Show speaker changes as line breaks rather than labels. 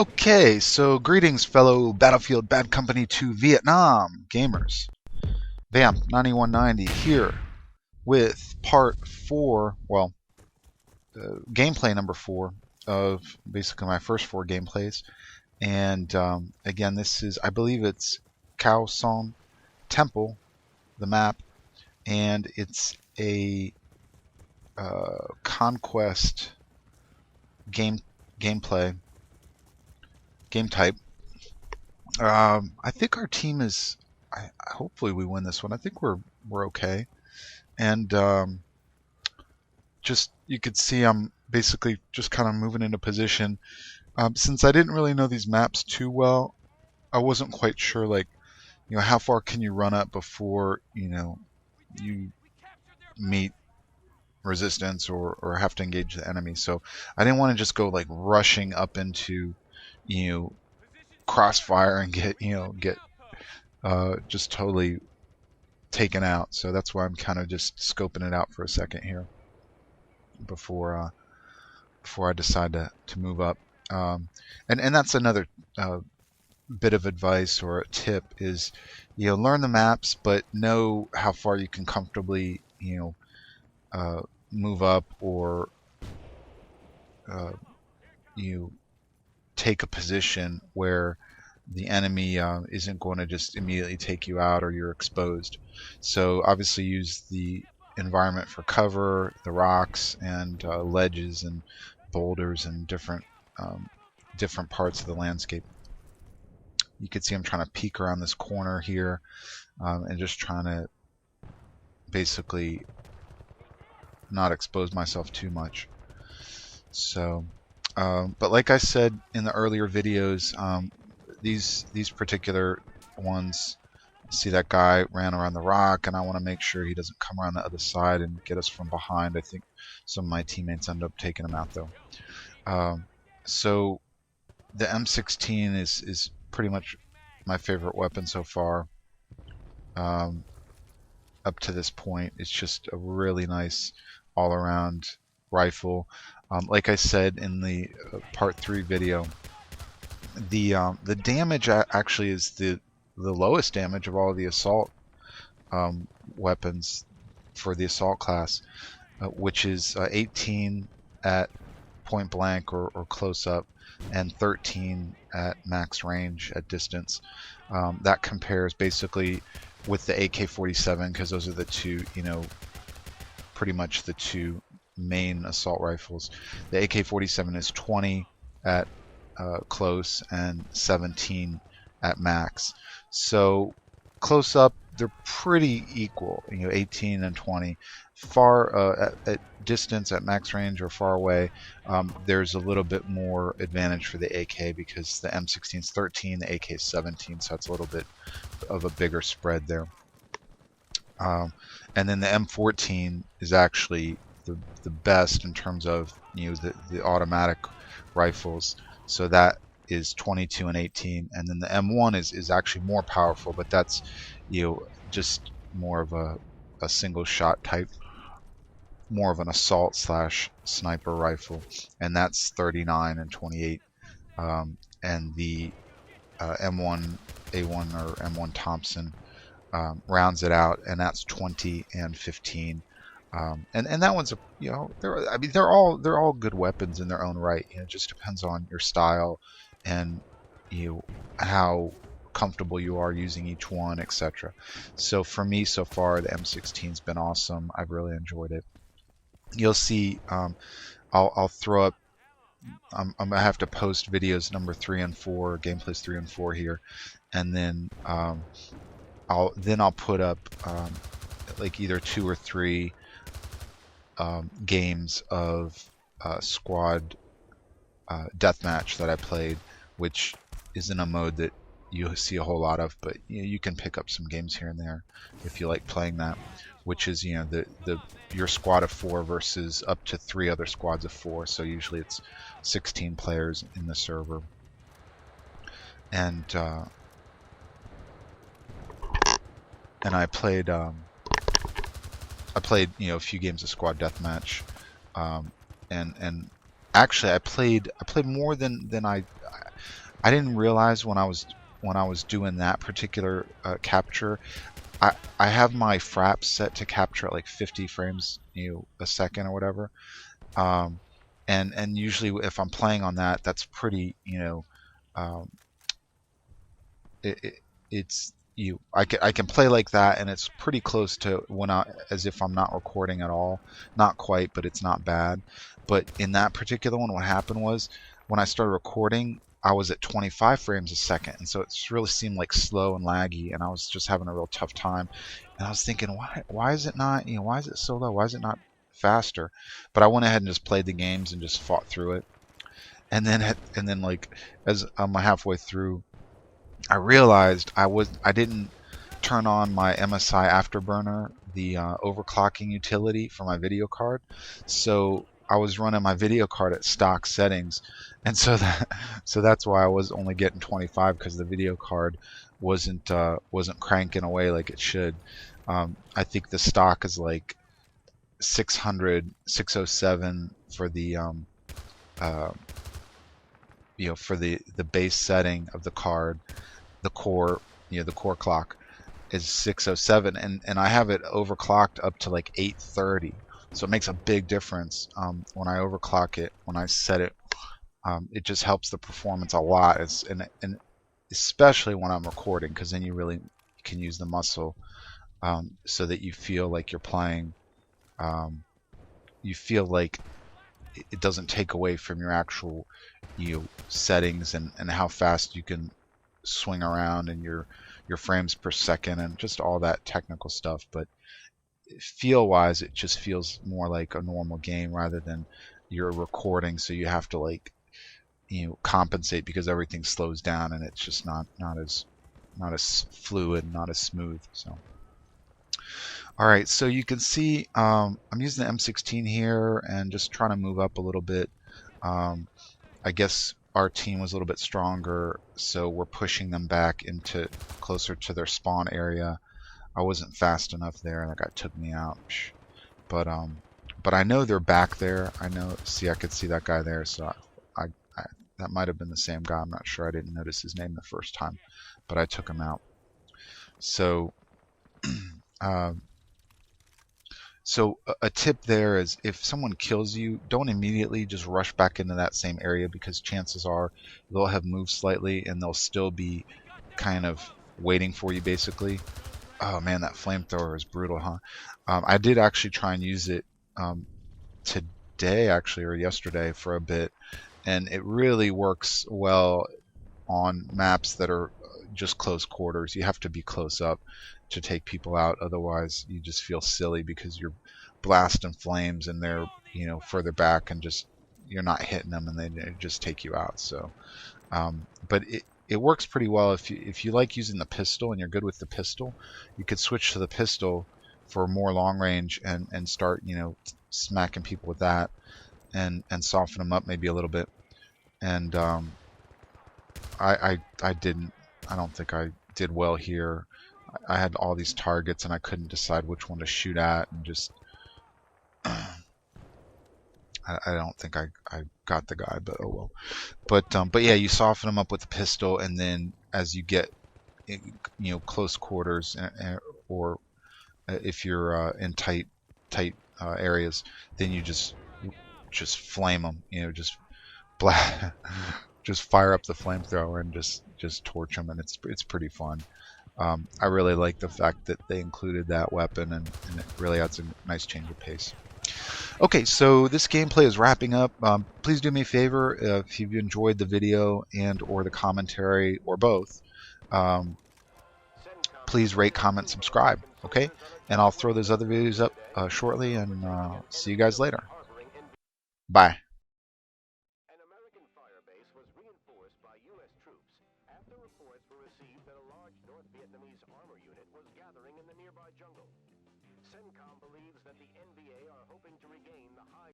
Okay, so greetings, fellow Battlefield Bad Company 2 Vietnam gamers. Vamp 9190 here with part 4, gameplay number 4 of basically my first 4 gameplays. And again, this is, I believe it's Khao Son Temple, the map, and it's a conquest gameplay game type. I think our team is. Hopefully we win this one. I think we're okay. And just you could see I'm basically just kind of moving into position. Since I didn't really know these maps too well, I wasn't quite sure how far can you run up before you meet resistance or have to engage the enemy. So I didn't want to just go rushing up into crossfire and get just totally taken out. So that's why I'm kind of just scoping it out for a second here before I decide to move up. And that's another bit of advice or a tip is learn the maps, but know how far you can comfortably move up or you take a position where the enemy isn't going to just immediately take you out or you're exposed. So obviously use the environment for cover, the rocks and ledges and boulders and different parts of the landscape. You can see I'm trying to peek around this corner here and just trying to basically not expose myself too much. So but like I said in the earlier videos, these particular ones, see that guy ran around the rock, and I want to make sure he doesn't come around the other side and get us from behind. I think some of my teammates end up taking him out though. So the M16 is pretty much my favorite weapon so far. Up to this point, it's just a really nice all-around rifle. Like I said in the part 3 video, the damage actually is the lowest damage of all of the assault weapons for the assault class, which is 18 at point blank or close up, and 13 at max range at distance. That compares basically with the AK-47, because those are the two, pretty much the two main assault rifles. The AK-47 is 20 at close and 17 at max. So close up, they're pretty equal, 18 and 20. Far at distance, at max range or far away, there's a little bit more advantage for the AK because the M16 is 13, the AK is 17, so it's a little bit of a bigger spread there. And then the M14 is actually the best in terms of the automatic rifles. So that is 22 and 18, and then the M1 is actually more powerful, but that's just more of a single shot type, more of an assault / sniper rifle, and that's 39 and 28. And the M1 A1 or M1 Thompson rounds it out, and that's 20 and 15. And that one's they're all good weapons in their own right. It just depends on your style and how comfortable you are using each one, etc. So for me so far, the M16's been awesome. I've really enjoyed it. You'll see I'll throw up, I'm gonna have to post videos number 3 and 4, gameplays 3 and 4 here, and then I'll put up either 2 or 3 games of squad deathmatch that I played, which isn't a mode that you see a whole lot of, but you can pick up some games here and there if you like playing that, which is your squad of 4 versus up to 3 other squads of 4. So usually it's 16 players in the server, and I played a few games of squad deathmatch, and actually I played more than I I didn't realize when I was doing that particular capture. I have my fraps set to capture at like 50 frames a second or whatever. Um, and usually if I'm playing on that, that's pretty um, it, it's I can play like that, and it's pretty close to when I as if I'm not recording at all. Not quite, but it's not bad. But in that particular one, what happened was when I started recording, I was at 25 frames a second, and so it really seemed like slow and laggy, and I was just having a real tough time. And I was thinking, why is it not, why is it so low? Why is it not faster? But I went ahead and just played the games and just fought through it. And then like as I'm halfway through, I realized I didn't turn on my MSI Afterburner, the overclocking utility for my video card. So I was running my video card at stock settings, and so that's why I was only getting 25, because the video card wasn't cranking away like it should. I think the stock is like 607 for the uh, for the base setting of the card, the core the core clock is 607, and I have it overclocked up to like 830. So it makes a big difference when I overclock it. When I set it, it just helps the performance a lot. And especially when I'm recording, because then you really can use the muscle, so that you feel like you're playing. You feel like it doesn't take away from your actual settings, and how fast you can swing around, and your frames per second, and just all that technical stuff. But feel wise, it just feels more like a normal game rather than you're recording, so you have to like compensate because everything slows down, and it's just not as fluid, not as smooth. So all right, so you can see I'm using the M16 here and just trying to move up a little bit. I guess our team was a little bit stronger, so we're pushing them back into closer to their spawn area. I wasn't fast enough there, and that guy took me out. But but I know they're back there. I know. See, I could see that guy there, so I that might have been the same guy. I'm not sure. I didn't notice his name the first time, but I took him out. So. um, So a tip there is, if someone kills you, don't immediately just rush back into that same area, because chances are they'll have moved slightly and they'll still be kind of waiting for you basically. Oh man, that flamethrower is brutal, huh? I did actually try and use it today actually, or yesterday, for a bit, and it really works well on maps that are just close quarters. You have to be close up to take people out, otherwise you just feel silly because you're blasting flames and they're further back, and just you're not hitting them, and they just take you out. So but it works pretty well if you like using the pistol and you're good with the pistol. You could switch to the pistol for more long range, and start smacking people with that, and soften them up maybe a little bit. And I didn't. I don't think I did well here. I had all these targets and I couldn't decide which one to shoot at, and just I don't think I got the guy, but oh well. But yeah, you soften them up with the pistol, and then as you get close quarters, or if you're in tight areas, then you just flame them. Bla just fire up the flamethrower and just torch them, and it's pretty fun. I really like the fact that they included that weapon, and it really adds a nice change of pace. Okay, so this gameplay is wrapping up. Please do me a favor, if you've enjoyed the video and or the commentary, or both, um, please rate, comment, subscribe, okay? And I'll throw those other videos up shortly, and see you guys later. Bye.
An American fire base was reinforced by U.S. troops after reports were received that a large North Vietnamese armor unit was gathering in the nearby jungle. CENTCOM believes that the NVA are hoping to regain the high